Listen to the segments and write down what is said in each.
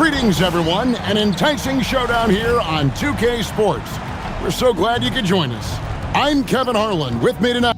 Greetings, everyone. An enticing showdown here on 2K Sports. We're so glad you could join us. I'm Kevin Harlan. With me tonight.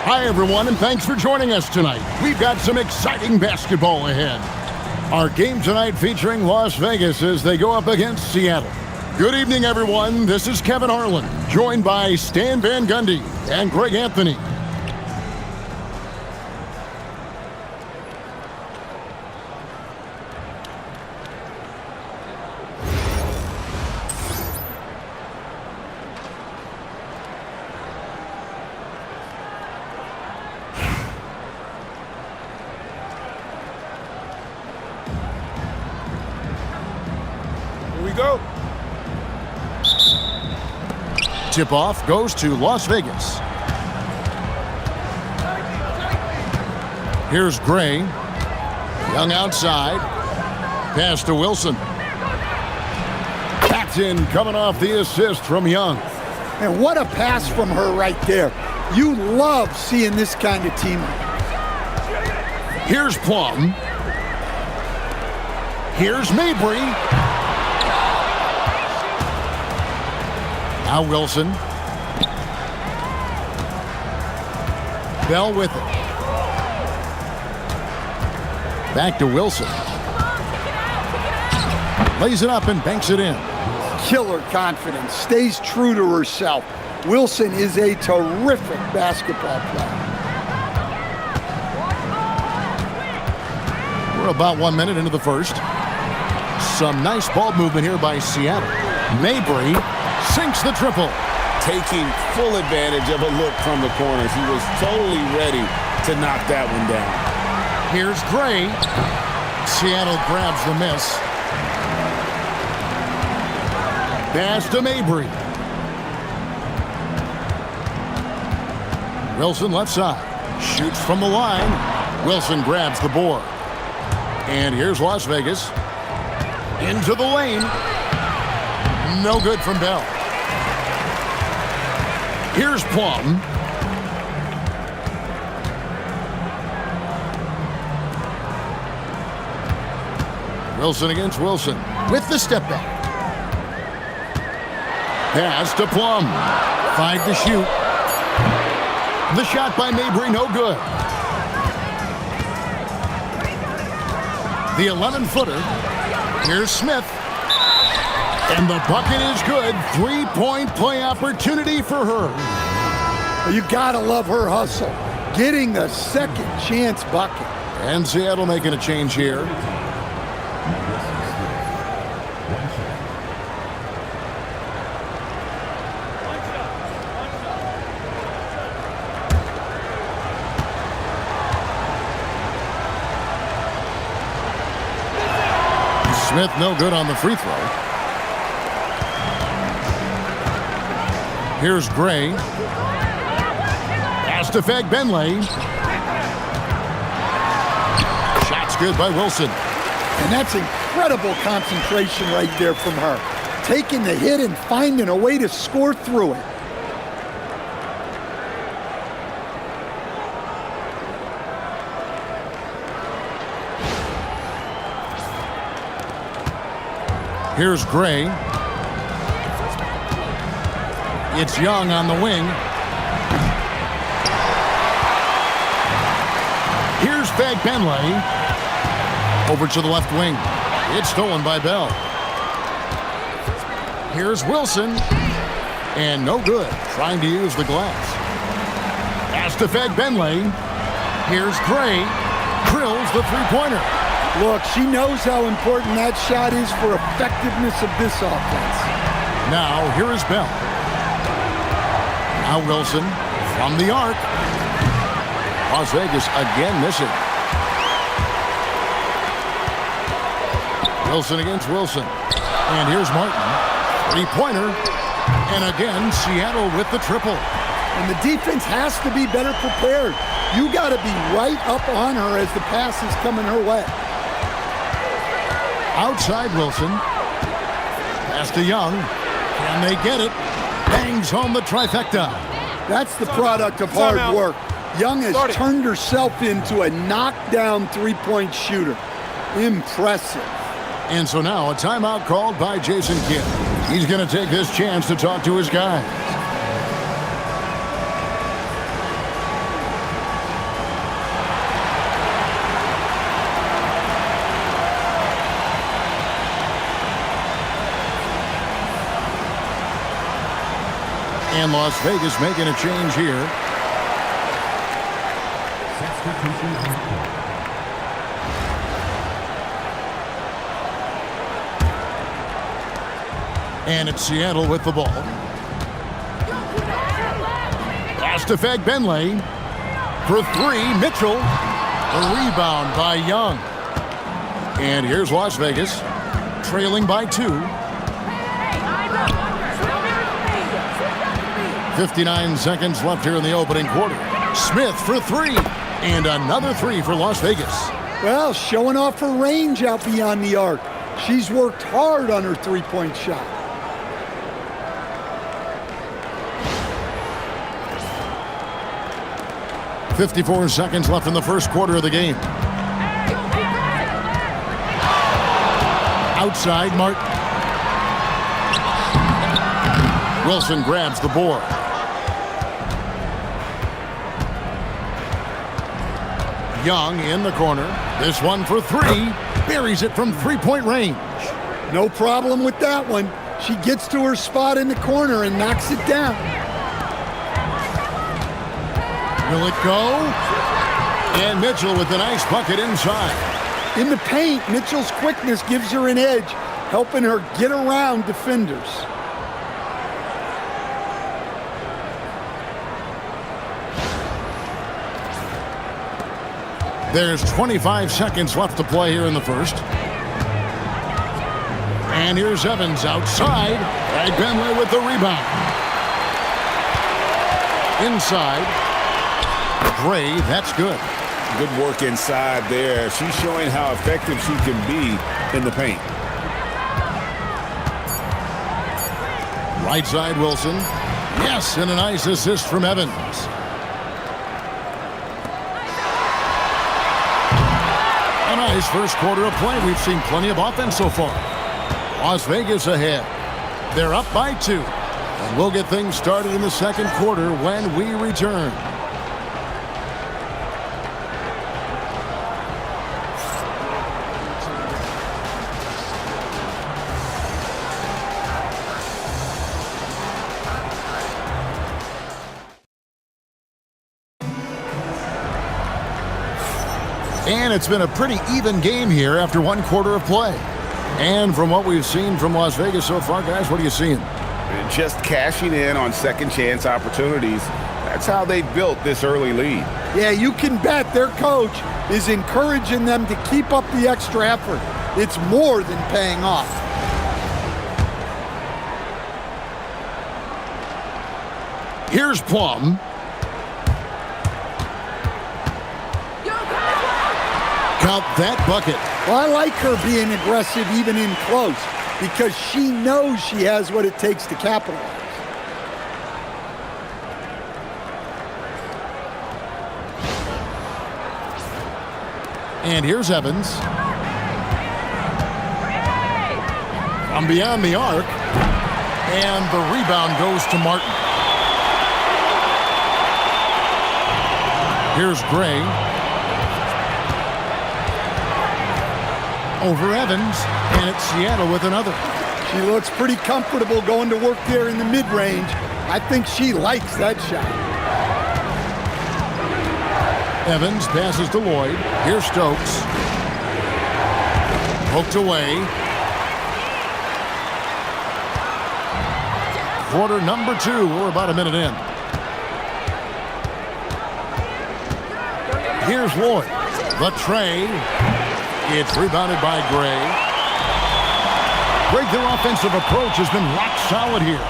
Hi, everyone, and thanks for joining us tonight. We've got some exciting basketball ahead. Our game tonight featuring Las Vegas as they go up against Seattle. Good evening, everyone. This is Kevin Harlan, joined by Stan Van Gundy and Greg Anthony. Go. Tip-off goes to Las Vegas. Here's Gray. Young outside. Pass to Wilson. Captain coming off the assist from Young. And what a pass from her right there. You love seeing this kind of team. Here's Plum. Here's Mabry. Now Wilson. Bell with it. Back to Wilson. Lays it up and banks it in. Killer confidence. Stays true to herself. Wilson is a terrific basketball player. We're about 1 minute into the first. Some nice ball movement here by Seattle. Mabry sinks the triple. Taking full advantage of a look from the corner. He was totally ready to knock that one down. Here's Gray. Seattle grabs the miss. Pass to Mabry. Wilson left side. Shoots from the line. Wilson grabs the board. And here's Las Vegas. Into the lane. No good from Bell. Here's Plum. Wilson against Wilson with the step back. Pass to Plum. 5 to shoot. The shot by Mabry, no good. The 11-footer. Here's Smith. And the bucket is good. 3-point play opportunity for her. You gotta love her hustle. Getting the second chance bucket. And Seattle making a change here. Smith no good on the free throw. Here's Gray. Pass to Fagbenle. Shot's good by Wilson. And that's incredible concentration right there from her. Taking the hit and finding a way to score through it. Here's Gray. It's Young on the wing. Here's Fagbenle. Over to the left wing. It's stolen by Bell. Here's Wilson. And no good. Trying to use the glass. Pass to Fagbenle. Here's Gray. Drills the three-pointer. Look, she knows how important that shot is for effectiveness of this offense. Now, here is Bell. Now Wilson from the arc. Las Vegas again missing. Wilson against Wilson. And here's Martin. Three-pointer. And again, Seattle with the triple. And the defense has to be better prepared. You got to be right up on her as the pass is coming her way. Outside Wilson. Pass to Young. Can they get it? Bangs home the trifecta. That's the product of hard work. Young has turned herself into a knockdown three-point shooter. Impressive. And so now a timeout called by Jason Kidd. He's going to take this chance to talk to his guys. And Las Vegas making a change here. And it's Seattle with the ball. Pass to Fagbenle. For three, Mitchell. The rebound by Young. And here's Las Vegas, trailing by 2. 59 seconds left here in the opening quarter. Smith for 3. And another 3 for Las Vegas. Well, showing off her range out beyond the arc. She's worked hard on her three-point shot. .54 seconds left in the first quarter of the game. Outside, Martin. Wilson grabs the board. Young in the corner. This one for 3. Buries it from three-point range. No problem with that one. She gets to her spot in the corner and knocks it down. Will it go? And Mitchell with a nice bucket inside. In the paint, Mitchell's quickness gives her an edge, helping her get around defenders. There's 25 seconds left to play here in the first. And here's Evans outside. Fagbenle with the rebound. Inside. Gray, that's good. Good work inside there. She's showing how effective she can be in the paint. Right side Wilson. Yes, and a nice assist from Evans. A nice first quarter of play. We've seen plenty of offense so far. Las Vegas ahead. They're up by 2. And we'll get things started in the second quarter when we return. And it's been a pretty even game here after 1 quarter of play. And from what we've seen from Las Vegas so far, guys, what are you seeing? Just cashing in on second chance opportunities. That's how they built this early lead. Yeah, you can bet their coach is encouraging them to keep up the extra effort. It's more than paying off. Here's Plum. Count that bucket. Well, I like her being aggressive even in close because she knows she has what it takes to capitalize. And here's Evans. From beyond the arc. And the rebound goes to Martin. Here's Gray. Over Evans, and it's Seattle with another. She looks pretty comfortable going to work there in the mid-range. I think she likes that shot. Evans passes to Lloyd. Here's Stokes. Poked away. Quarter number 2. We're about a minute in. Here's Lloyd. The tray. It's rebounded by Gray. Gray, their offensive approach has been rock solid here.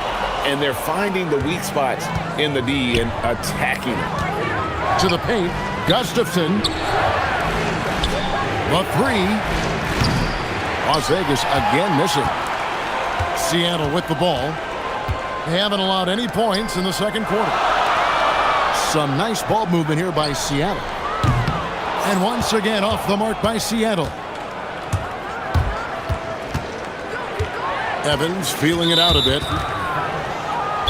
And they're finding the weak spots in the D and attacking it. To the paint, Gustafson. The 3. Las Vegas again missing. Seattle with the ball. They haven't allowed any points in the second quarter. Some nice ball movement here by Seattle. And once again off the mark by Seattle. Evans feeling it out a bit.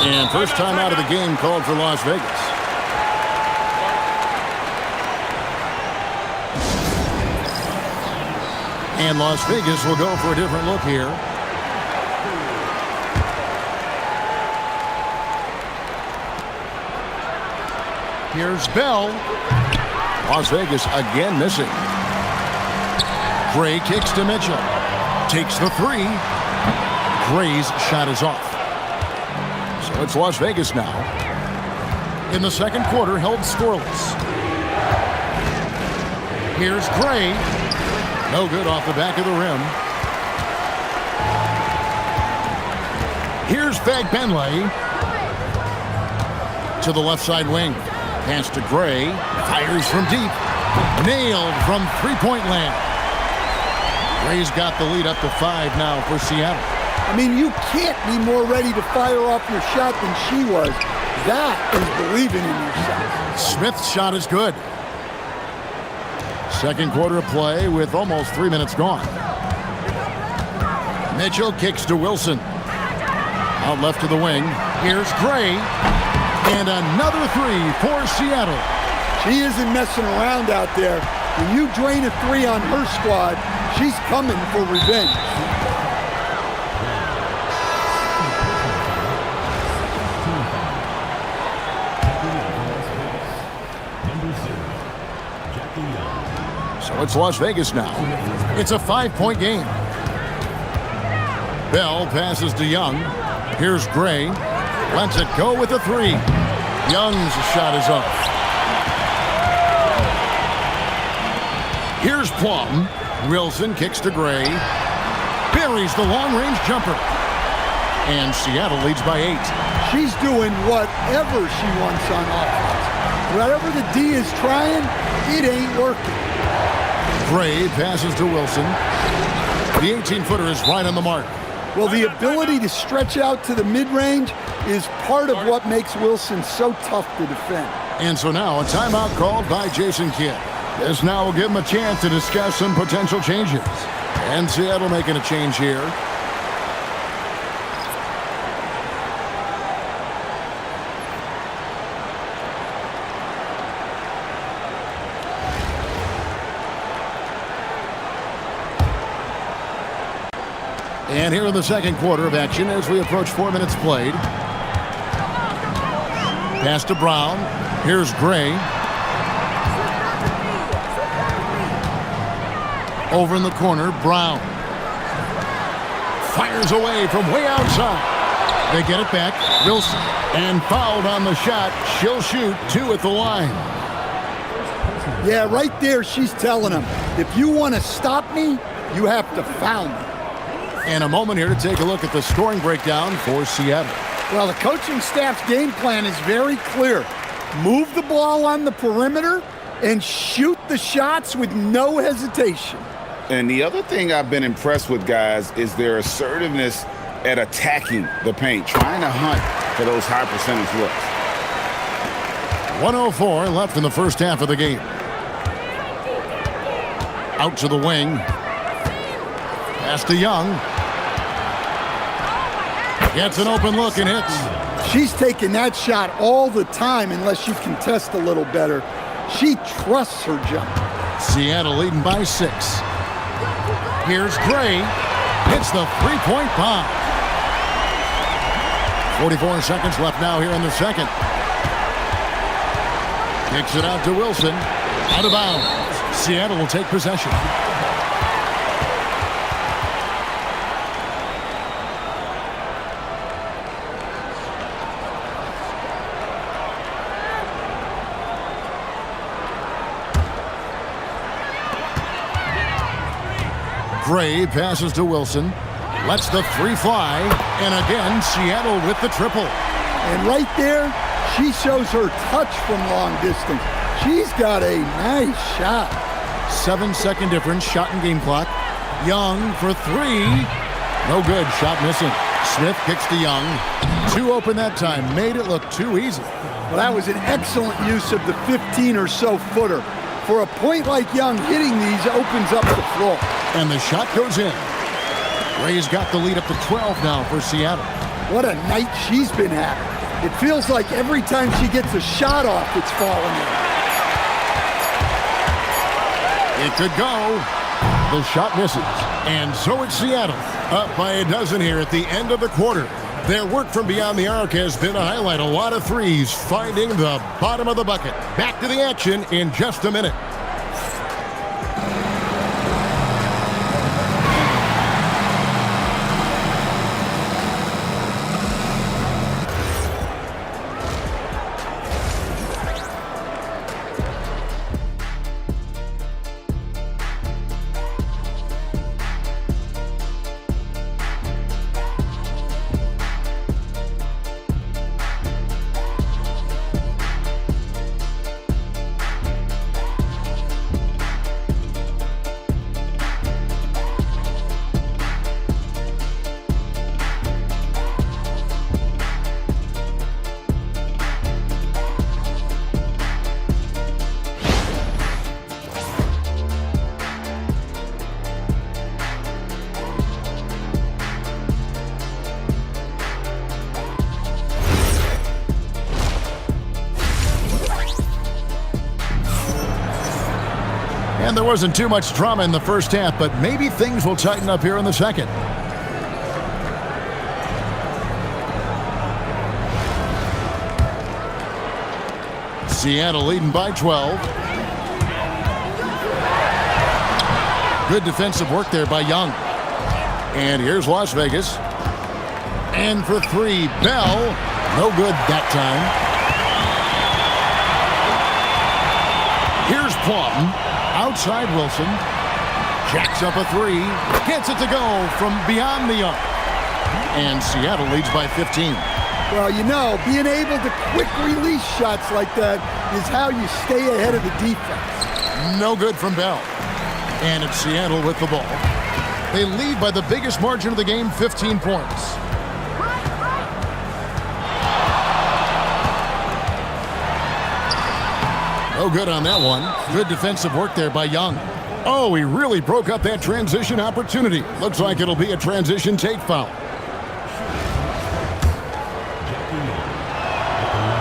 And first time out of the game called for Las Vegas. And Las Vegas will go for a different look here. Here's Bell. Las Vegas again missing. Gray kicks to Mitchell. Takes the 3. Gray's shot is off. So it's Las Vegas now. In the second quarter, held scoreless. Here's Gray. No good off the back of the rim. Here's Fagbenle. To the left side wing. Pass to Gray. Fires from deep. Nailed from three-point land. Gray's got the lead up to 5 now for Seattle. I mean, you can't be more ready to fire off your shot than she was. That is believing in yourself. Smith's shot is good. Second quarter of play with almost 3 minutes gone. Mitchell kicks to Wilson. Out left to the wing. Here's Gray. And another 3 for Seattle. She isn't messing around out there. When you drain a 3 on her squad, she's coming for revenge. So it's Las Vegas now. It's a 5-point game. Bell passes to Young. Here's Gray. Lets it go with a 3. Young's shot is off. Here's Plum. Wilson kicks to Gray. Buries the long-range jumper. And Seattle leads by 8. She's doing whatever she wants on offense. Whatever the D is trying, it ain't working. Gray passes to Wilson. The 18-footer is right on the mark. Well, the ability to stretch out to the mid-range is part of what makes Wilson so tough to defend. And so now a timeout called by Jason Kidd. This now will give him a chance to discuss some potential changes. And Seattle making a change here. And here in the second quarter of action as we approach 4 minutes played. Pass to Brown. Here's Gray. Over in the corner, Brown. Fires away from way outside. They get it back. Wilson. And fouled on the shot. She'll shoot 2 at the line. Yeah, right there she's telling him, if you want to stop me, you have to foul me. And a moment here to take a look at the scoring breakdown for Seattle. Well, the coaching staff's game plan is very clear. Move the ball on the perimeter and shoot the shots with no hesitation. And the other thing I've been impressed with, guys, is their assertiveness at attacking the paint, trying to hunt for those high percentage looks. 1:04 left in the first half of the game. Out to the wing. Pass to Young. Gets an open look and hits. She's taking that shot all the time unless you contest a little better. She trusts her jump. Seattle leading by 6. Here's Gray. Hits the three-point bomb. 44 seconds left now here in the second. Kicks it out to Wilson. Out of bounds. Seattle will take possession. Gray passes to Wilson. Lets the three fly. And again, Seattle with the triple. And right there, she shows her touch from long distance. She's got a nice shot. 7-second difference, shot and game clock. Young for 3. No good, shot missing. Smith kicks to Young. 2 open that time, made it look too easy. Well, that was an excellent use of the 15 or so footer. For a point like Young, hitting these opens up the floor. And the shot goes in. Gray's got the lead up to 12 now for Seattle. What a night she's been having. It feels like every time she gets a shot off, it's falling in. It could go. The shot misses. And so it's Seattle, up by a dozen here at the end of the quarter. Their work from beyond the arc has been a highlight. A lot of threes, finding the bottom of the bucket. Back to the action in just a minute. And there wasn't too much drama in the first half, but maybe things will tighten up here in the second. Seattle leading by 12. Good defensive work there by Young. And here's Las Vegas. And for 3, Bell. No good that time. Here's Plum. Outside Wilson. Jacks up a 3. Gets it to go from beyond the arc. And Seattle leads by 15. Well, you know, being able to quick release shots like that is how you stay ahead of the defense. No good from Bell. And it's Seattle with the ball. They lead by the biggest margin of the game, 15 points. No good on that one. Good defensive work there by Young. Oh, he really broke up that transition opportunity. Looks like it'll be a transition take foul.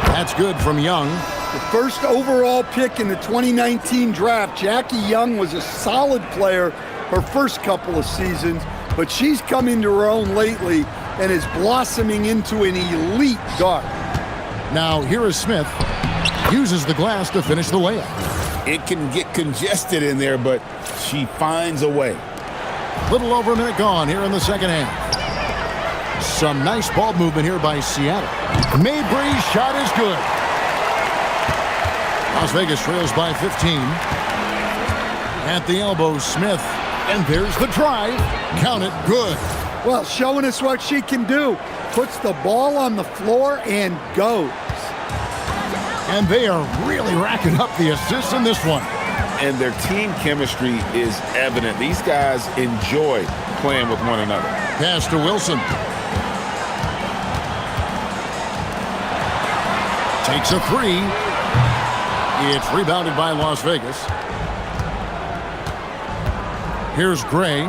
That's good from Young. The first overall pick in the 2019 draft, Jackie Young was a solid player her first couple of seasons, but she's come into her own lately and is blossoming into an elite guard. Now here is Smith. Uses the glass to finish the layup. It can get congested in there, but she finds a way. Little over a minute gone here in the second half. Some nice ball movement here by Seattle. Mabry's shot is good. Las Vegas trails by 15. At the elbow, Smith. And there's the drive. Count it, good. Well, showing us what she can do. Puts the ball on the floor and goes. And they are really racking up the assists in this one. And their team chemistry is evident. These guys enjoy playing with one another. Pass to Wilson. Takes a three. It's rebounded by Las Vegas. Here's Gray.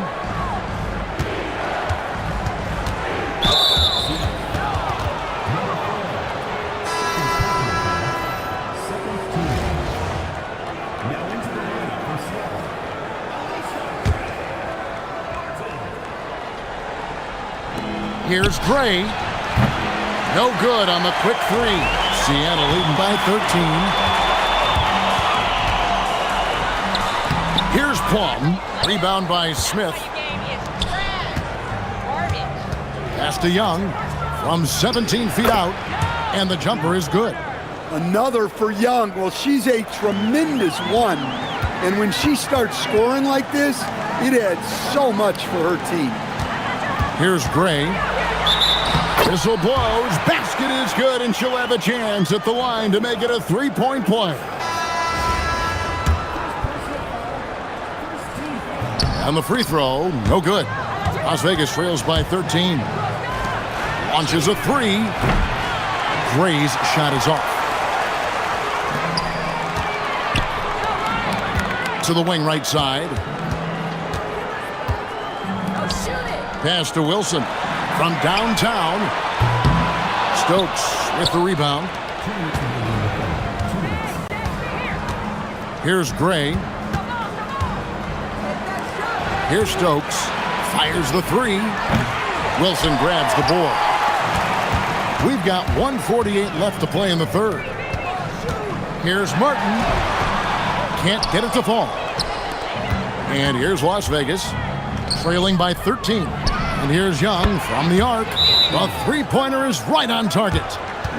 Here's Gray. No good on the quick three. Seattle leading by 13. Here's Plum. Rebound by Smith. Pass to Young from 17 feet out. And the jumper is good. Another for Young. Well, she's a tremendous one. And when she starts scoring like this, it adds so much for her team. Here's Gray. Whistle blows. Basket is good, and she'll have a chance at the line to make it a three-point play. And the free throw, no good. Las Vegas trails by 13. Launches a three. Gray's shot is off. To the wing right side. Pass to Wilson from downtown. Stokes with the rebound. Here's Gray. Here's Stokes. Fires the three. Wilson grabs the board. We've got 1:48 left to play in the third. Here's Martin. Can't get it to fall. And here's Las Vegas, trailing by 13. And here's Young from the arc. The three-pointer is right on target.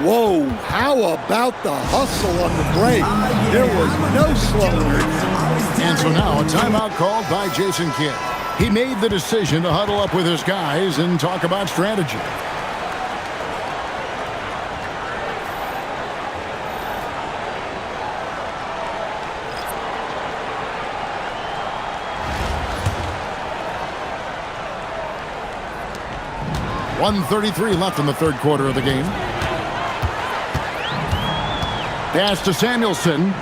Whoa, how about the hustle on the break? There was no slowing her down. And so now a timeout called by Jason Kidd. He made the decision to huddle up with his guys and talk about strategy. .133 left in the third quarter of the game. Pass to Samuelson.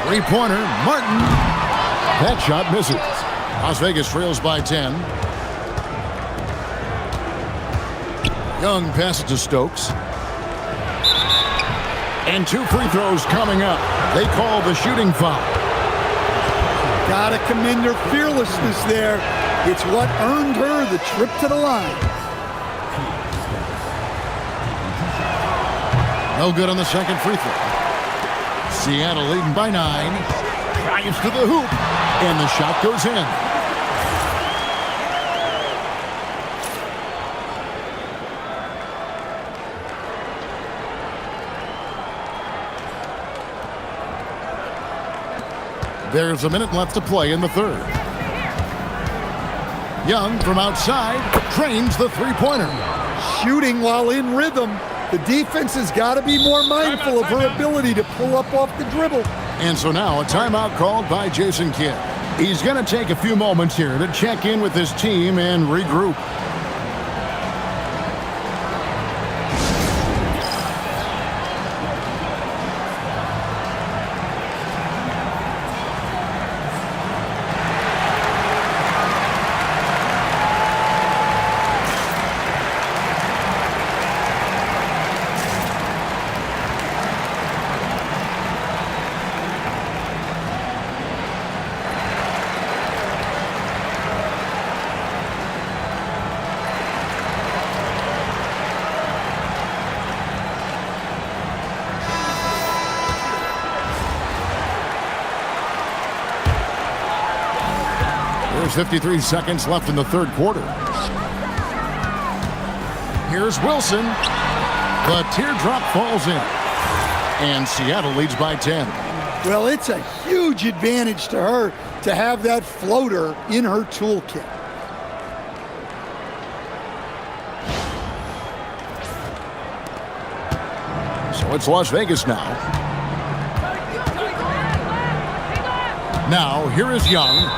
Three-pointer, Martin. That shot misses. Las Vegas trails by 10. Young passes to Stokes. And two free throws coming up. They call the shooting foul. Gotta commend her fearlessness there. It's what earned her the trip to the line. No good on the second free throw. Seattle leading by 9. Drives to the hoop. And the shot goes in. There's a minute left to play in the third. Young from outside trains the three-pointer. Shooting while in rhythm. The defense has got to be more mindful of her ability to pull up off the dribble. And so now a timeout called by Jason Kidd. He's going to take a few moments here to check in with his team and regroup. There's 53 seconds left in the third quarter. Here's Wilson. The teardrop falls in. And Seattle leads by 10. Well, it's a huge advantage to her to have that floater in her toolkit. So it's Las Vegas now. Now, here is Young.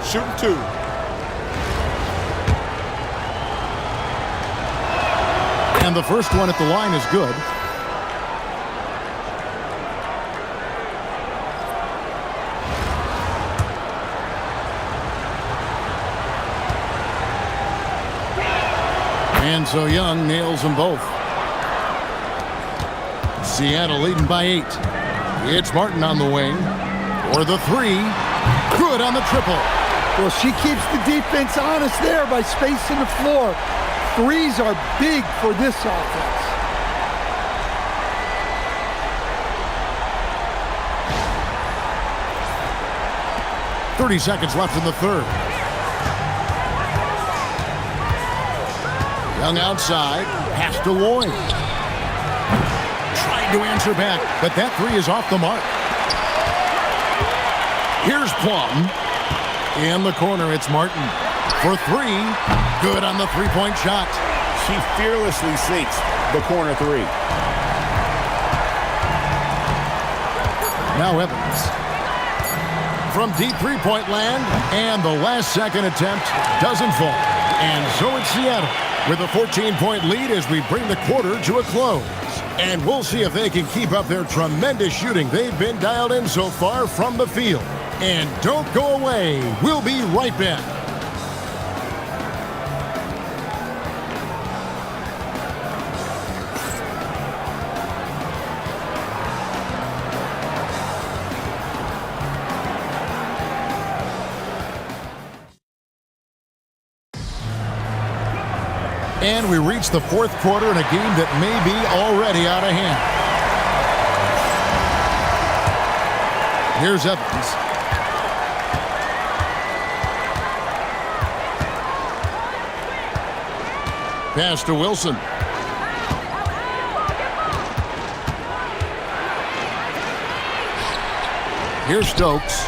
Shooting 2. And the first one at the line is good. And so Young nails them both. Seattle leading by 8. It's Martin on the wing. For the 3. Good on the triple. Well, she keeps the defense honest there by spacing the floor. Threes are big for this offense. .30 seconds left in the third. Young outside. Pass to Lloyd. Trying to answer back, but that 3 is off the mark. Here's Plum. In the corner, it's Martin. For 3. Good on the three-point shot. She fearlessly sinks the corner 3. Now Evans. From deep three-point land, and the last second attempt doesn't fall. And so it's Seattle with a 14-point lead as we bring the quarter to a close. And we'll see if they can keep up their tremendous shooting they've been dialed in so far from the field. And don't go away. We'll be right back. And we reach the fourth quarter in a game that may be already out of hand. Here's Evans. Pass to Wilson. Here's Stokes.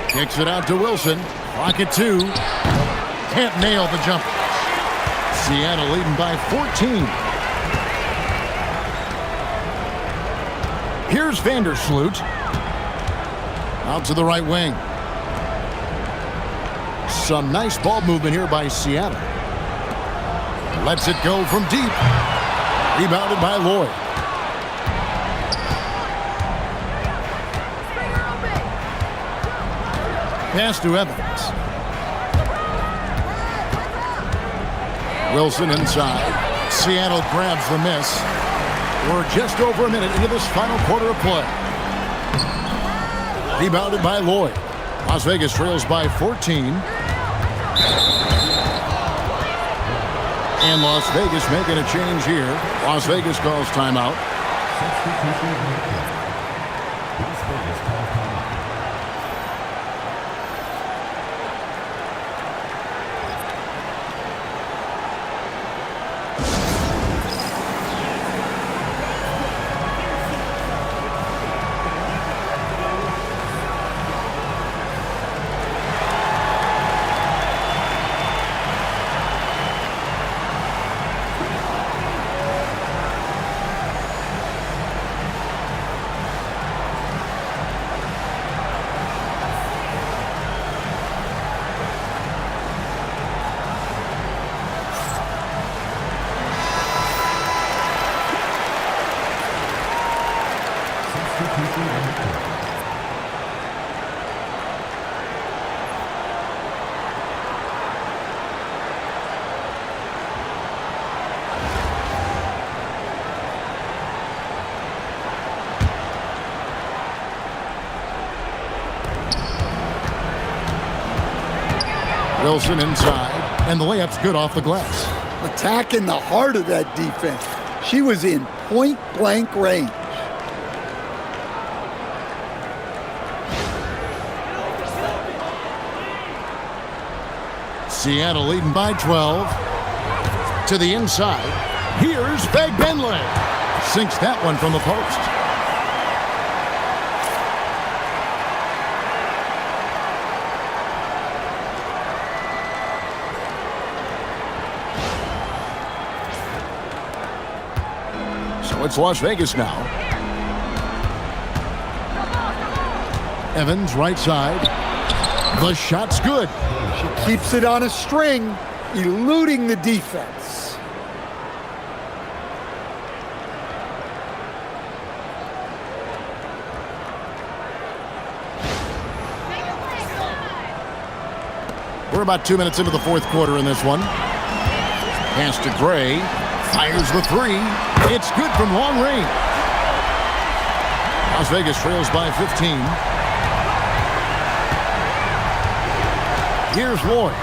Kicks it out to Wilson. Clock at 2. Can't nail the jumper. Seattle leading by 14. Here's Vandersloot. Out to the right wing. Some nice ball movement here by Seattle. Lets it go from deep. Rebounded by Lloyd. Pass to Evans. Wilson inside. Seattle grabs the miss. We're just over a minute into this final quarter of play. Rebounded by Lloyd. Las Vegas trails by 14. And Las Vegas making a change here. Las Vegas calls timeout. Wilson inside, and the layup's good off the glass. Attacking the heart of that defense. She was in point-blank range. Seattle leading by 12. To the inside. Here's Fagbenle. Sinks that one from the post. So it's Las Vegas now. Evans right side. The shot's good. She keeps it on a string, eluding the defense. We're about 2 minutes into the fourth quarter in this one. Pass to Gray. Fires the three. It's good from long range. Las Vegas trails by 15. Here's Lloyd.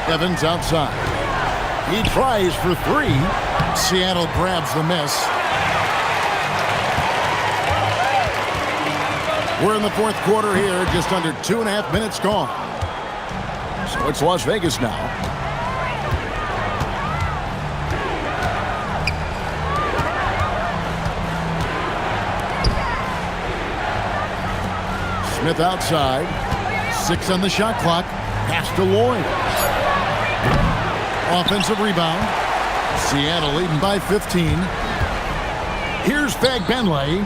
Evans outside. He tries for three. Seattle grabs the miss. We're in the fourth quarter here, just under 2.5 minutes gone. So it's Las Vegas now. Smith outside. 6 on the shot clock. Pass to Lloyd. Offensive rebound. Seattle leading by 15. Here's Fagbenle.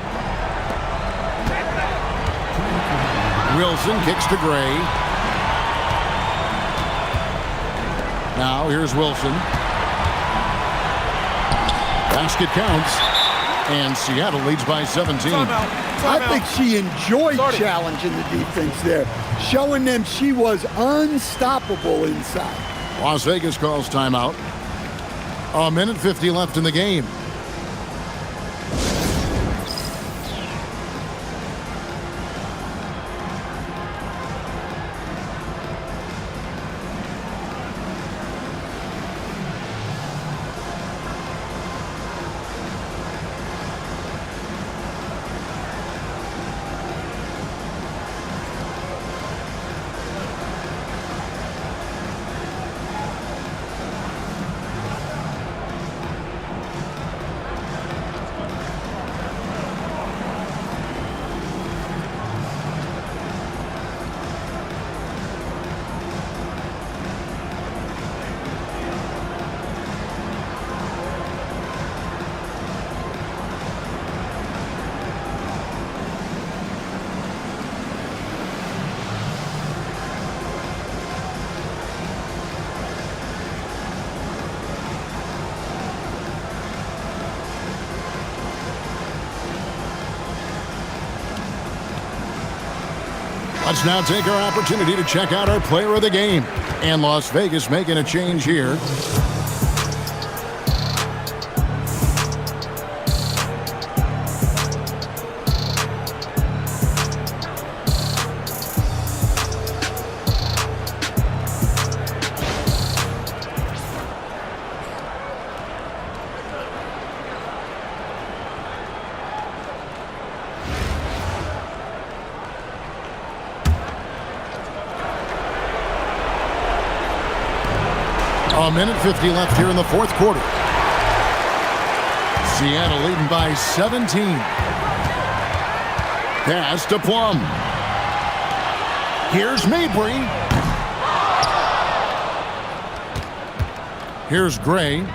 Wilson kicks to Gray. Now here's Wilson. Basket counts. And Seattle leads by 17. I think she enjoyed challenging the defense there, showing them she was unstoppable inside. Las Vegas calls timeout. 1:50 left in the game. Let's now take our opportunity to check out our player of the game. And Las Vegas making a change here. A minute 50 left here in the fourth quarter. Seattle leading by 17. Pass to Plum. Here's Mabry. Here's Gray.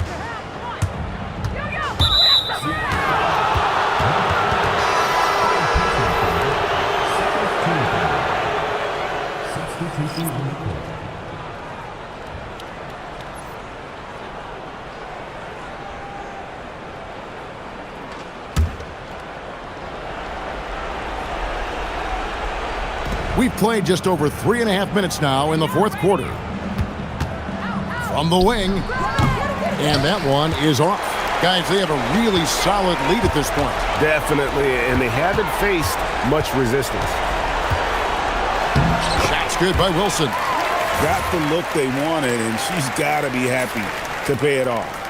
We've played just over 3.5 minutes now in the fourth quarter. From the wing, and that one is off. Guys, they have a really solid lead at this point. Definitely, and they haven't faced much resistance. Shot's good by Wilson. Got the look they wanted, and she's got to be happy to pay it off.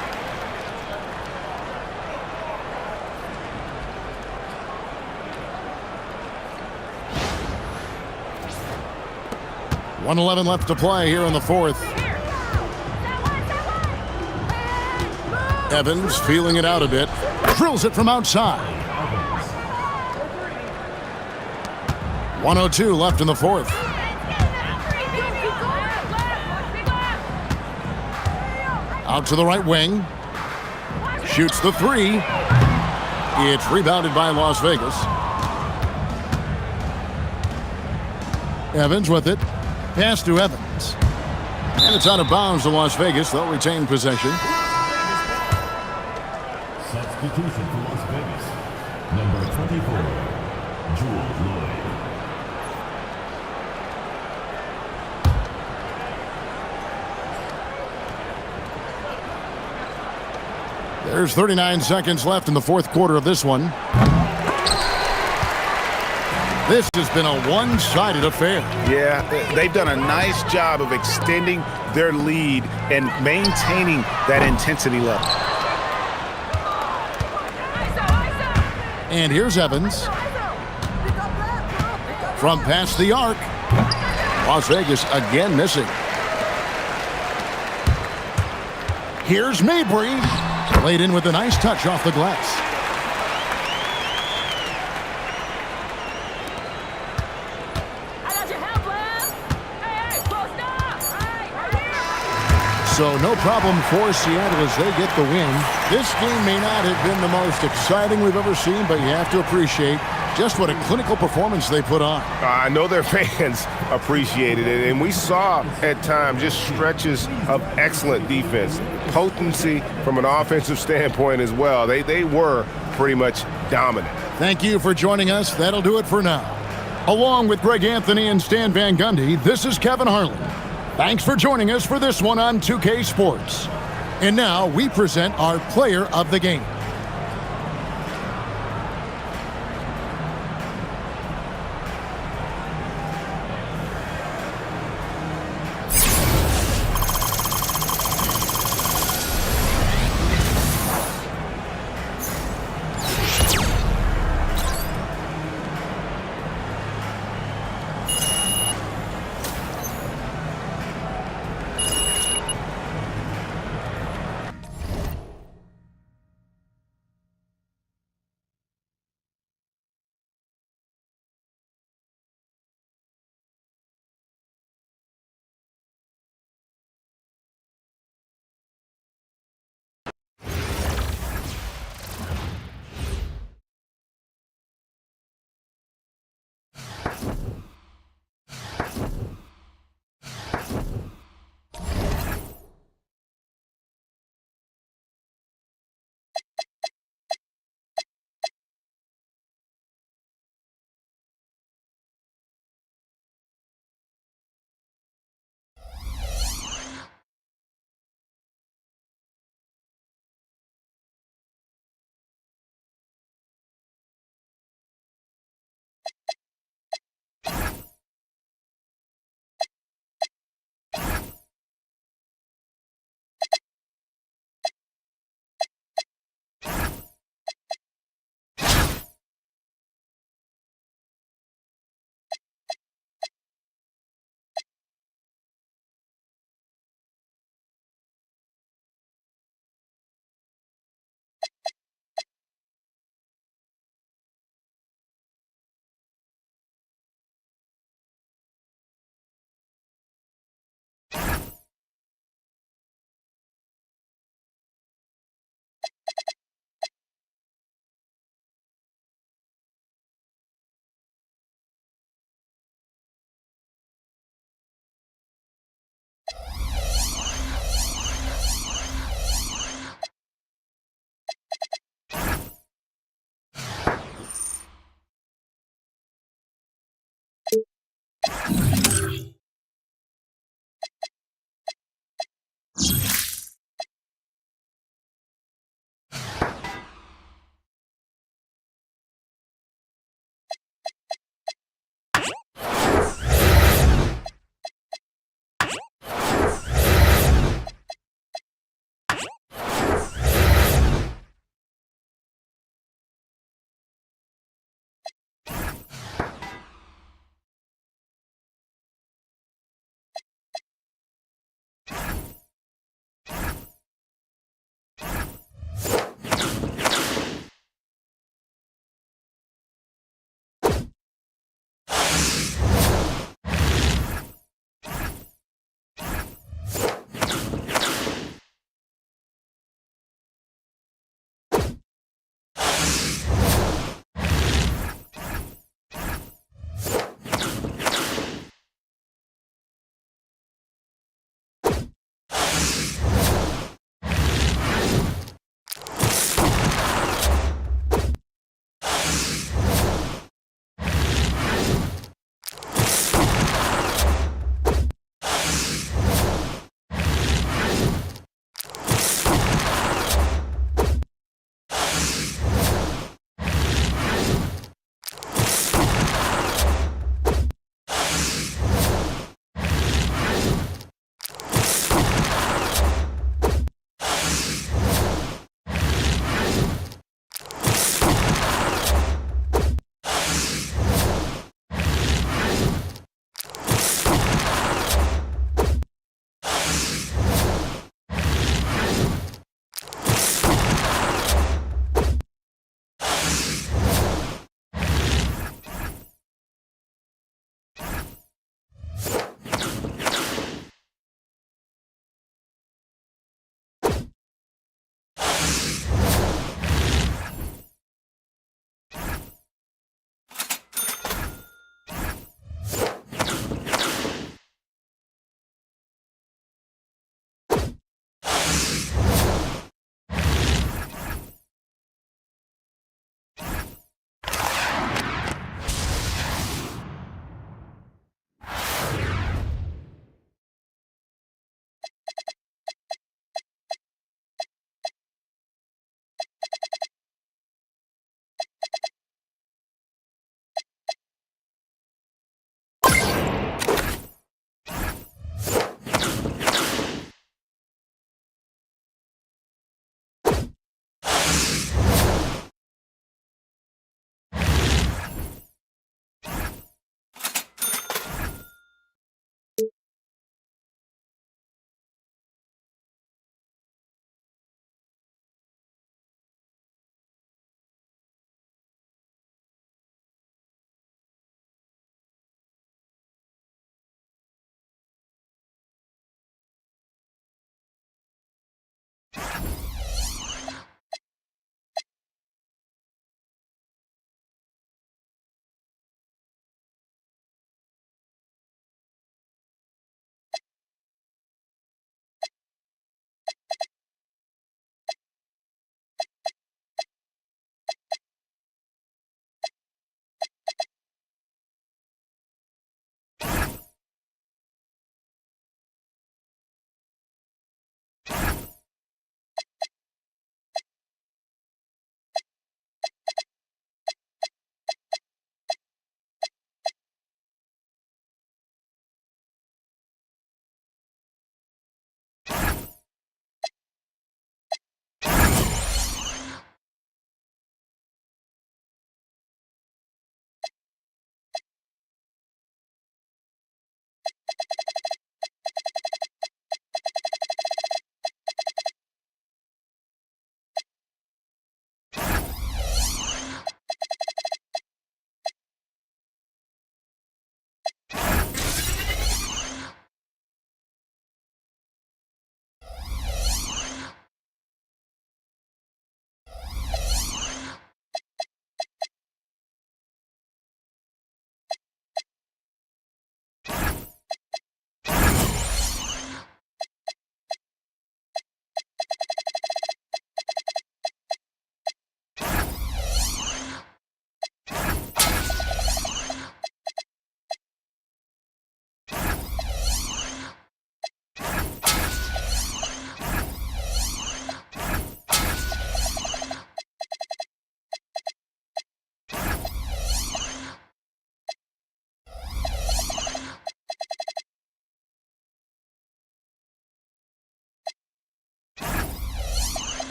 .111 left to play here in the fourth. Evans feeling it out a bit. Drills it from outside. 1:02 left in the fourth. Out to the right wing. Shoots the three. It's rebounded by Las Vegas. Evans with it. Pass to Evans. And it's out of bounds to Las Vegas. They'll retain possession. Substitution for Las Vegas. Number 24, Jewel Lloyd. There's 39 seconds left in the fourth quarter of this one. This has been a one-sided affair. Yeah, they've done a nice job of extending their lead and maintaining that intensity level. And here's Evans. From past the arc. Las Vegas again missing. Here's Mabry. Laid in with a nice touch off the glass. So no problem for Seattle as they get the win. This game may not have been the most exciting we've ever seen, but you have to appreciate just what a clinical performance they put on. I know their fans appreciated it, and we saw at times just stretches of excellent defense, potency from an offensive standpoint as well. They were pretty much dominant. Thank you for joining us. That'll do it for now. Along with Greg Anthony and Stan Van Gundy, this is Kevin Harlan. Thanks for joining us for this one on 2K Sports. And now we present our player of the game.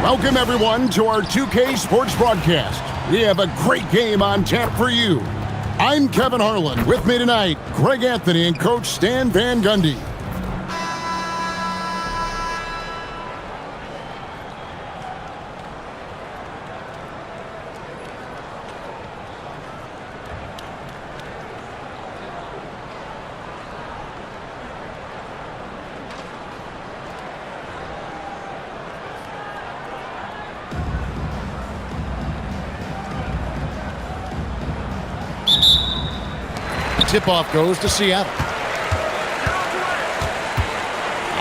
Welcome, everyone, to our 2K Sports broadcast. We have a great game on tap for you. I'm Kevin Harlan. With me tonight, Greg Anthony and Coach Stan Van Gundy. Tip-off goes to Seattle.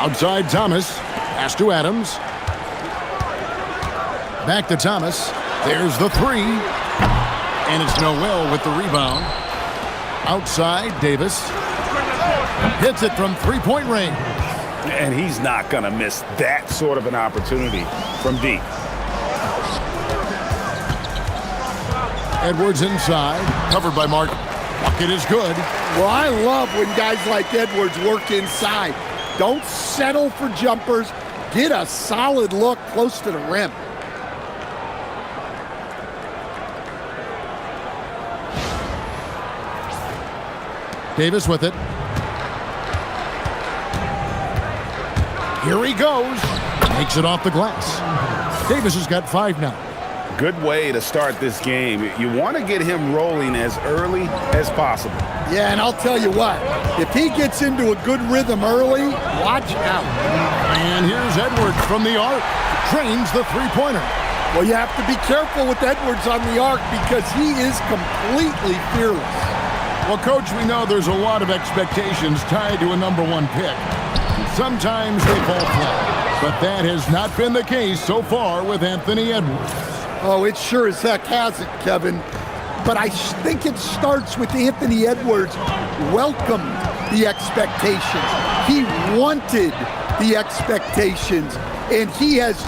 Outside Thomas. Pass to Adams. Back to Thomas. There's the three. And it's Noel with the rebound. Outside Davis. Hits it from three-point range. And he's not going to miss that sort of an opportunity from deep. Edwards inside. Covered by Mark. Bucket is good. Well, I love when guys like Edwards work inside. Don't settle for jumpers. Get a solid look close to the rim. Davis with it. Here he goes. Makes it off the glass. Davis has got 5 now. Good way to start this game. You want to get him rolling as early as possible. Yeah, and I'll tell you what, if he gets into a good rhythm early, watch out. And here's Edwards from the arc. Trains the three-pointer. Well, you have to be careful with Edwards on the arc because he is completely fearless. Well, Coach, we know there's a lot of expectations tied to a #1 pick. Sometimes they fall flat, but that has not been the case so far with Anthony Edwards. Oh, it sure as heck hasn't, Kevin. But I think it starts with Anthony Edwards welcomed the expectations. He wanted the expectations, and he has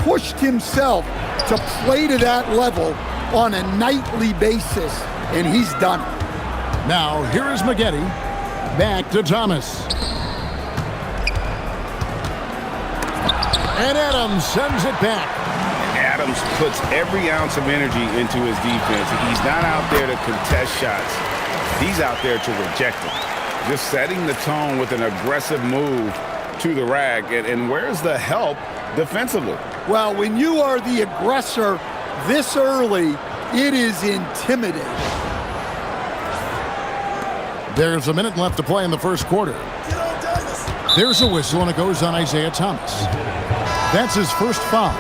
pushed himself to play to that level on a nightly basis, and he's done it. Now, here is Maggette. Back to Thomas. And Adams sends it back. Adams puts every ounce of energy into his defense. He's not out there to contest shots. He's out there to reject them. Just setting the tone with an aggressive move to the rack. And where's the help defensively? Well, when you are the aggressor this early, it is intimidating. There's a minute left to play in the first quarter. There's a whistle, and it goes on Isaiah Thomas. That's his first foul.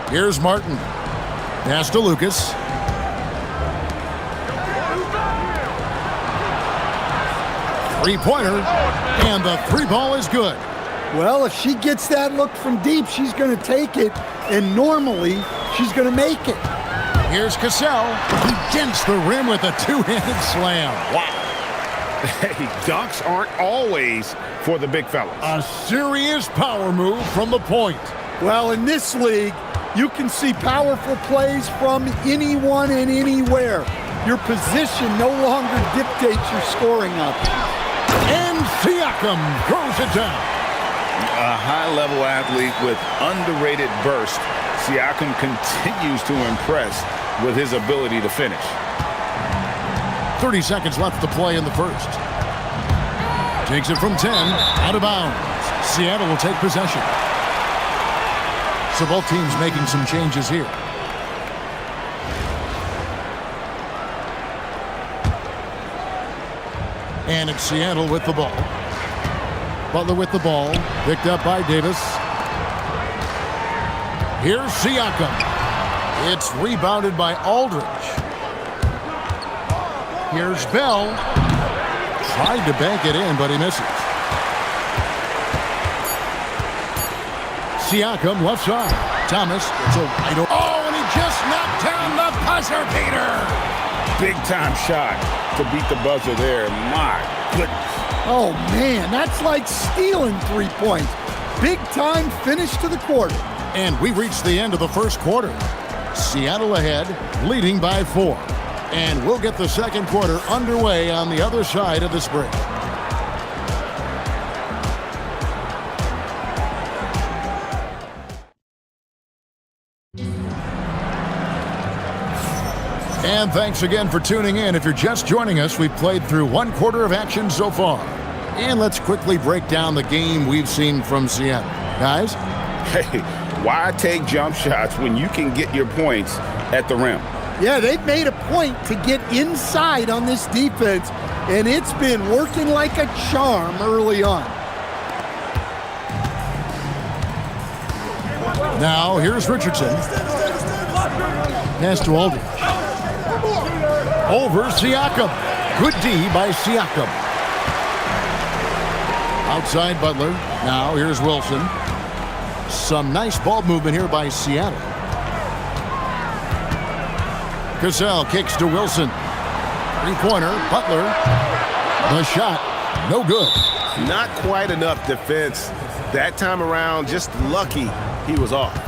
Here's Martin. Pass to Lucas. Three-pointer, and the three ball is good. Well, if she gets that look from deep, she's going to take it, and normally she's going to make it. Here's Cassell. He dents the rim with a two-handed slam. Wow. Hey, dunks aren't always for the big fellas. A serious power move from the point. Well, in this league, you can see powerful plays from anyone and anywhere. Your position no longer dictates your scoring options. And Siakam throws it down. A high-level athlete with underrated burst. Siakam continues to impress with his ability to finish. 30 seconds left to play in the first. Takes it from 10, out of bounds. Seattle will take possession. So both teams making some changes here. And it's Seattle with the ball. Butler with the ball, picked up by Davis. Here's Siakam. It's rebounded by Aldridge. Here's Bell. Tried to bank it in, but he misses. Siakam left side. Thomas, it's a wide open. Oh, and he just knocked down the buzzer beater. Big time shot to beat the buzzer there. My goodness. Oh, man, that's like stealing 3 points. big-time finish to the quarter. And we reached the end of the first quarter. Seattle ahead, leading by 4. And we'll get the second quarter underway on the other side of this break. And thanks again for tuning in. If you're just joining us, we've played through one quarter of action so far. And let's quickly break down the game we've seen from Seattle. Guys? Hey, why take jump shots when you can get your points at the rim? Yeah, they've made a point to get inside on this defense, and it's been working like a charm early on. Now, here's Richardson. Pass to Aldridge. Over Siakam. Good D by Siakam. Outside Butler. Now, here's Wilson. Some nice ball movement here by Seattle. Cassell kicks to Wilson. Three-pointer, Butler. The shot, no good. Not quite enough defense. That time around, just lucky he was off.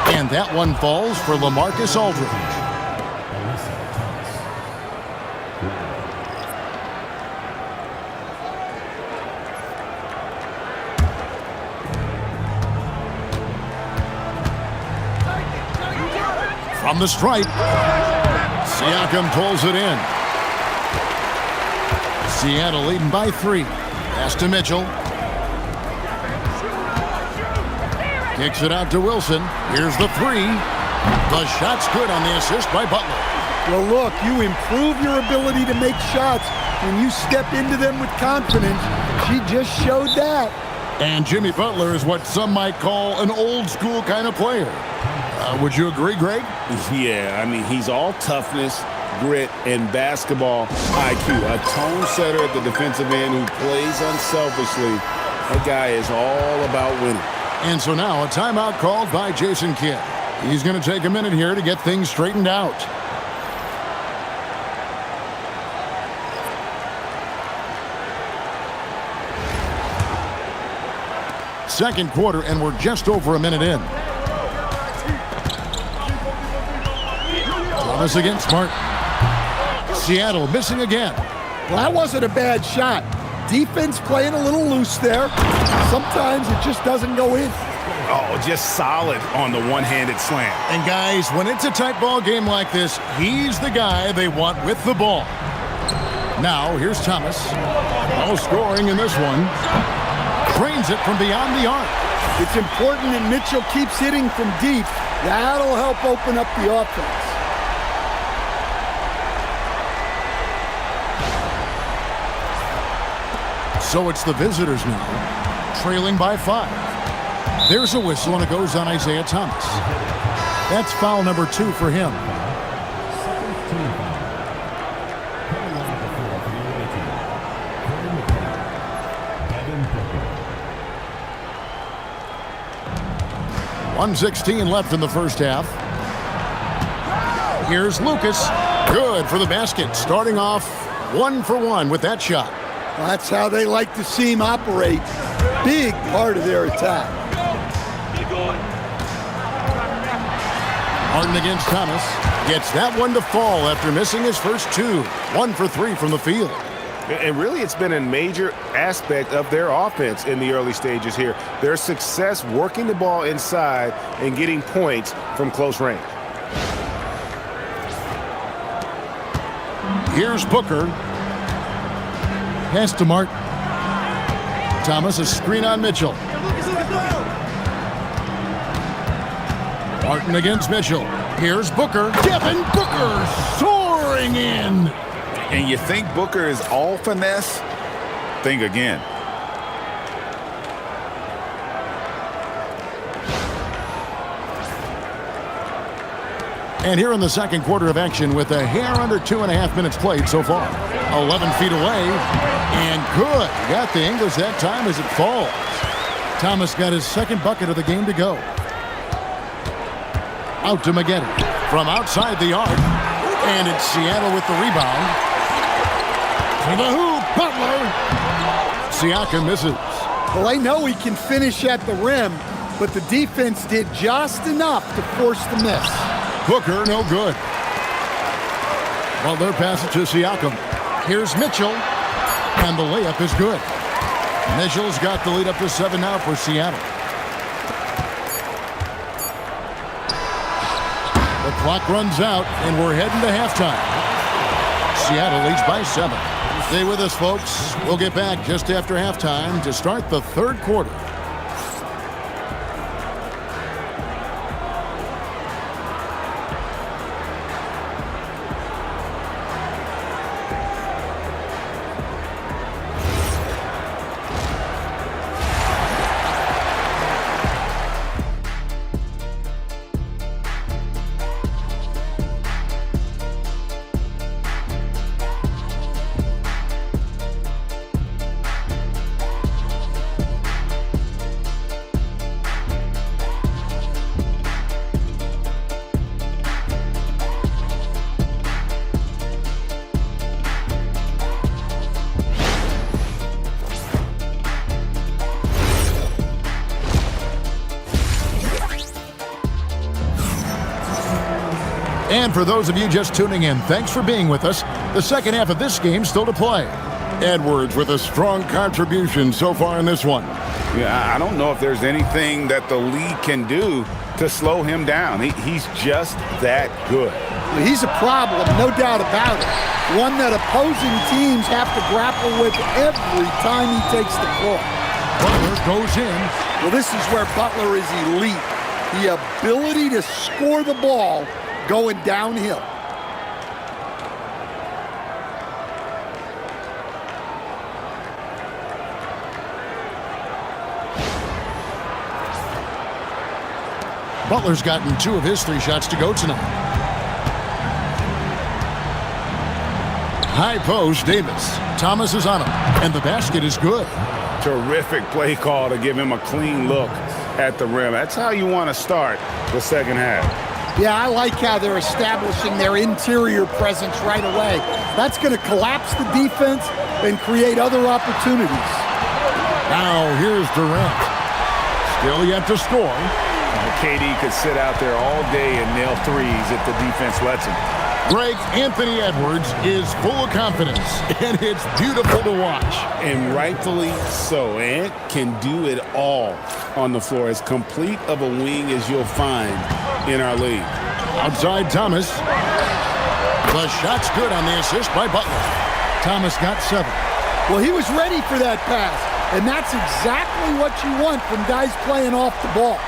And that one falls for LaMarcus Aldridge. From the stripe, Siakam pulls it in. Seattle leading by 3. Pass to Mitchell. Kicks it out to Wilson. Here's the 3. The shot's good on the assist by Butler. Well, look, you improve your ability to make shots when you step into them with confidence. She just showed that. And Jimmy Butler is what some might call an old-school kind of player. Would you agree, Greg? Yeah, I mean, he's all toughness, grit, and basketball IQ. A tone setter at the defensive end who plays unselfishly. That guy is all about winning. And so now a timeout called by Jason Kidd. He's going to take a minute here to get things straightened out. Second quarter, and we're just over a minute in. Thomas against Smart. Seattle missing again. Well, that wasn't a bad shot. Defense playing a little loose there. Sometimes it just doesn't go in. Oh, just solid on the one-handed slam. And guys, when it's a tight ball game like this, he's the guy they want with the ball. Now, here's Thomas. No scoring in this one. Drains it from beyond the arc. It's important that Mitchell keeps hitting from deep. That'll help open up the offense. So it's the visitors now, trailing by 5. There's a whistle, and it goes on Isaiah Thomas. That's foul number 2 for him. .116 left in the first half. Here's Lucas. Good for the basket. Starting off 1 for 1 with that shot. That's how they like to see him operate. Big part of their attack. Harden against Thomas. Gets that one to fall after missing his first 2. 1 for 3 from the field. And really, it's been a major aspect of their offense in the early stages here. Their success working the ball inside and getting points from close range. Here's Booker. Pass to Martin. Thomas, a screen on Mitchell. Martin against Mitchell. Here's Booker. Devin Booker soaring in. And you think Booker is all finesse? Think again. And here in the second quarter of action with a hair under 2.5 minutes played so far. 11 feet away. And good. Got the English that time as it falls. Thomas got his second bucket of the game to go. Out to Maggette from outside the arc. And it's Seattle with the rebound. To the hoop, Butler. Siakam misses. Well, I know he can finish at the rim, but the defense did just enough to force the miss. Booker, no good. Butler passes to Siakam. Here's Mitchell. And the layup is good. Mitchell's got the lead up to 7 now for Seattle. The clock runs out, and we're heading to halftime. Seattle leads by 7. Stay with us, folks. We'll get back just after halftime to start the third quarter. And for those of you just tuning in, thanks for being with us. The second half of this game still to play. Edwards with a strong contribution so far in this one. Yeah, I don't know if there's anything that the league can do to slow him down. He's just that good. He's a problem, no doubt about it. One that opposing teams have to grapple with every time he takes the floor. Butler goes in. Well, this is where Butler is elite. The ability to score the ball going downhill. Butler's gotten 2 of his 3 shots to go tonight. High post, Davis. Thomas is on him, and the basket is good. Terrific play call to give him a clean look at the rim. That's how you want to start the second half. Yeah, I like how they're establishing their interior presence right away. That's going to collapse the defense and create other opportunities. Now here's Durant. Still yet to score. KD could sit out there all day and nail threes if the defense lets him. Greg, Anthony Edwards is full of confidence, and it's beautiful to watch. And rightfully so. Ant can do it all on the floor. As complete of a wing as you'll find in our league. Outside Thomas. The shot's good on the assist by Butler. Thomas got 7. Well, he was ready for that pass, and that's exactly what you want from guys playing off the ball.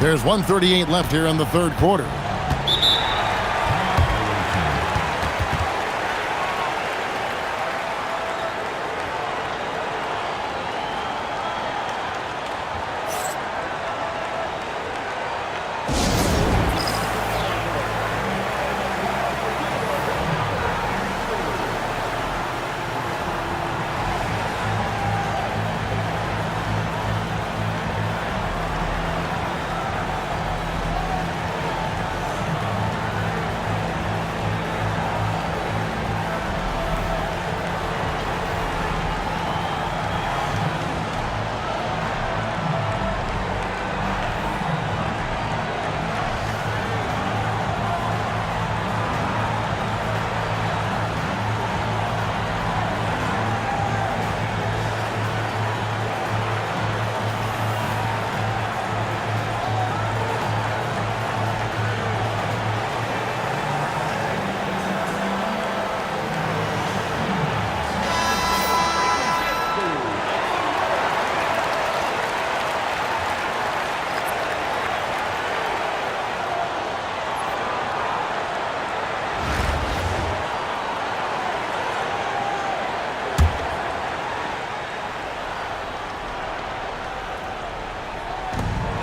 There's 1:38 left here in the third quarter.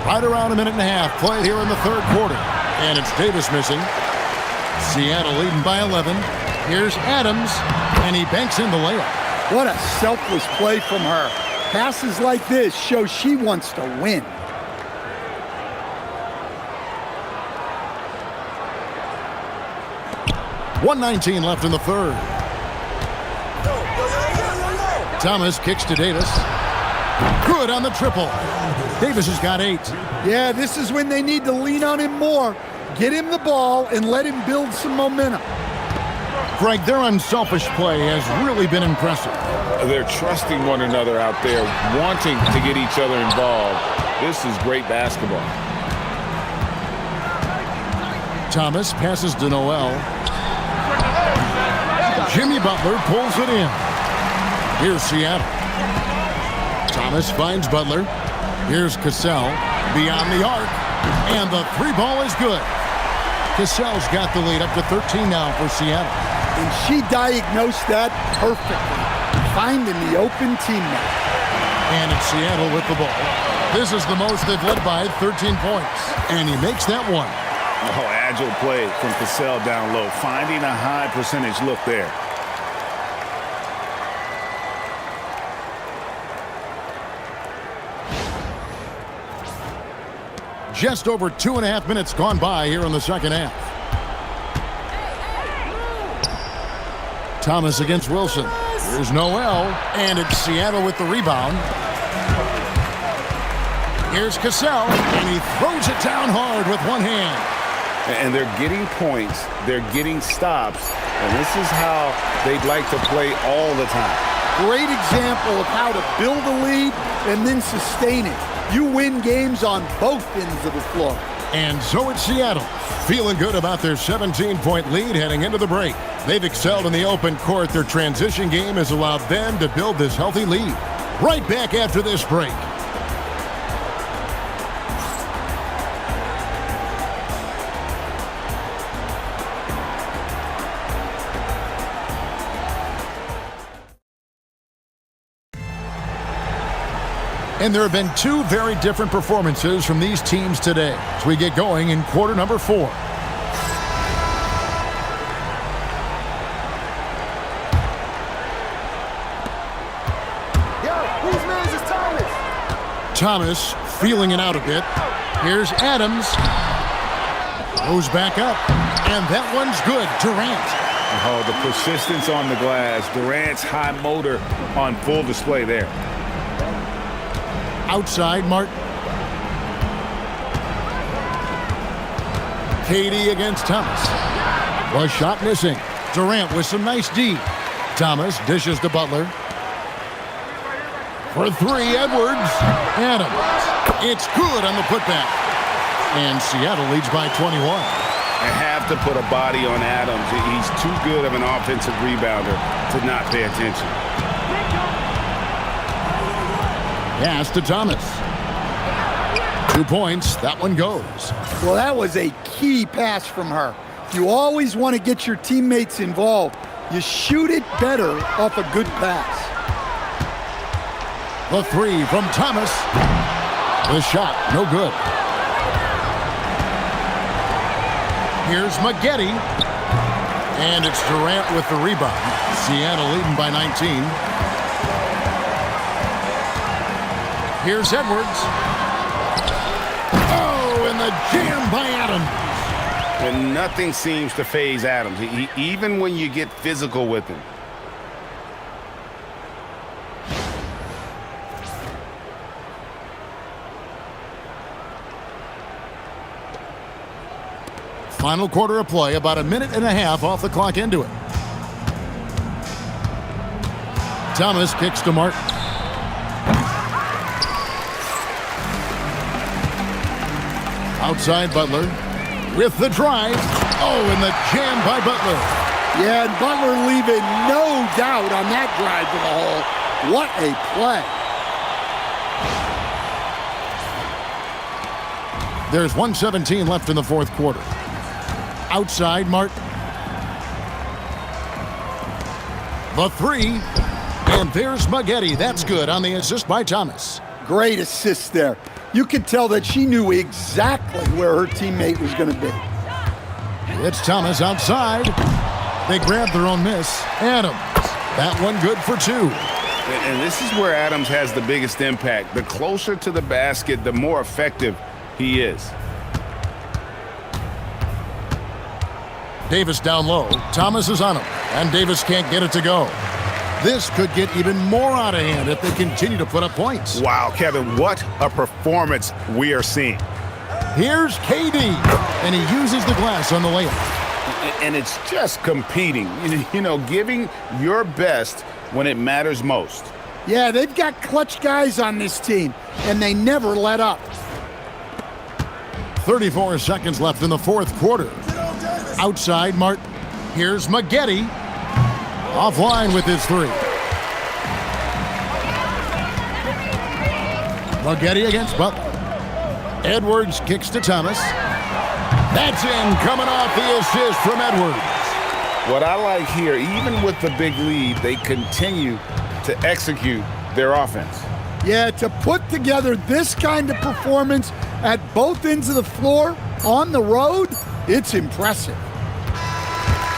Right around a minute and a half played here in the third quarter. And it's Davis missing. Seattle leading by 11. Here's Adams, and he banks in the layup. What a selfless play from her. Passes like this show she wants to win. .119 left in the third. Thomas kicks to Davis. Good on the triple. Davis has got 8. Yeah, this is when they need to lean on him more. Get him the ball and let him build some momentum. Greg, their unselfish play has really been impressive. They're trusting one another out there, wanting to get each other involved. This is great basketball. Thomas passes to Noel. Jimmy Butler pulls it in. Here's Seattle. Thomas finds Butler. Here's Cassell beyond the arc. And the 3 ball is good. Cassell's got the lead up to 13 now for Seattle. And she diagnosed that perfectly, finding the open teammate. And it's Seattle with the ball. This is the most they've led by 13 points. And he makes that one. Oh, agile play from Cassell down low, finding a high percentage look there. Just over 2.5 minutes gone by here in the second half. Thomas against Wilson. Here's Noel, and it's Seattle with the rebound. Here's Cassell, and he throws it down hard with one hand. And they're getting points, they're getting stops, and this is how they'd like to play all the time. Great example of how to build a lead and then sustain it. You win games on both ends of the floor. And so it's Seattle, feeling good about their 17-point lead heading into the break. They've excelled in the open court. Their transition game has allowed them to build this healthy lead. Right back after this break. And there have been 2 very different performances from these teams today as we get going in quarter number 4. Whose man is Thomas? Thomas feeling it out a bit. Here's Adams. Goes back up. And that one's good. Durant. Oh, the persistence on the glass. Durant's high motor on full display there. Outside, Martin. Katie against Thomas. Was shot missing. Durant with some nice D. Thomas dishes to Butler. For 3, Edwards. Adams. It's good on the putback. And Seattle leads by 21. I have to put a body on Adams. He's too good of an offensive rebounder to not pay attention. Pass to Thomas. 2 points. That one goes. Well, that was a key pass from her. You always want to get your teammates involved. You shoot it better off a good pass. The 3 from Thomas. The shot, no good. Here's Maggette. And it's Durant with the rebound. Seattle leading by 19. Here's Edwards. Oh, and the jam by Adams. And nothing seems to faze Adams, even when you get physical with him. Final quarter of play, about 1.5 minutes off the clock into it. Thomas kicks to Martin. Outside Butler with the drive. Oh, and the jam by Butler. Yeah, and Butler leaving no doubt on that drive to the hole. What a play. There's 1:17 left in the fourth quarter. Outside Martin. The 3. And there's Maggette. That's good on the assist by Thomas. Great assist there. You could tell that she knew exactly where her teammate was going to be. It's Thomas outside. They grab their own miss. Adams. That one good for 2. And this is where Adams has the biggest impact. The closer to the basket, the more effective he is. Davis down low. Thomas is on him, and Davis can't get it to go. This could get even more out of hand if they continue to put up points. Wow, Kevin, what a performance we are seeing. Here's KD, and he uses the glass on the layup. And it's just competing, you know, giving your best when it matters most. Yeah, they've got clutch guys on this team, and they never let up. 34 seconds left in the fourth quarter. Outside, Martin. Here's Maggette. Offline with his 3. Maggette against Butler. Edwards kicks to Thomas. That's in, coming off the assist from Edwards. What I like here, even with the big lead, they continue to execute their offense. Yeah, to put together this kind of performance at both ends of the floor on the road, it's impressive.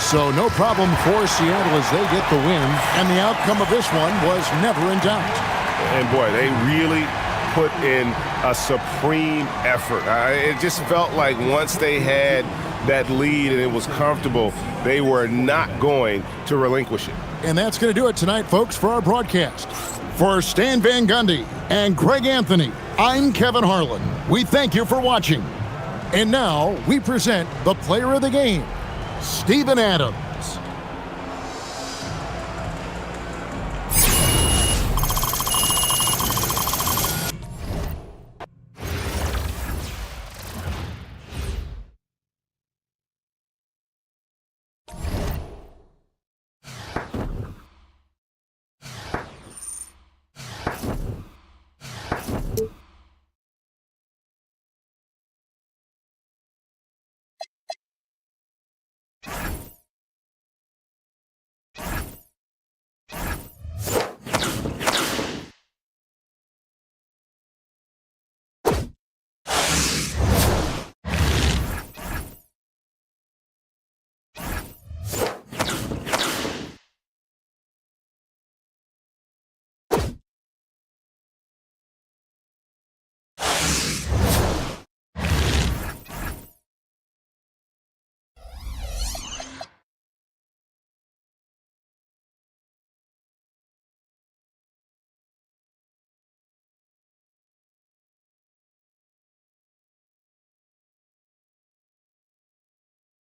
So no problem for Seattle as they get the win, and the outcome of this one was never in doubt. And boy, they really put in a supreme effort. It just felt like once they had that lead and it was comfortable, they were not going to relinquish it. And that's going to do it tonight, folks, for our broadcast. For Stan Van Gundy and Greg Anthony, I'm Kevin Harlan. We thank you for watching. And now we present the player of the game, Steven Adams.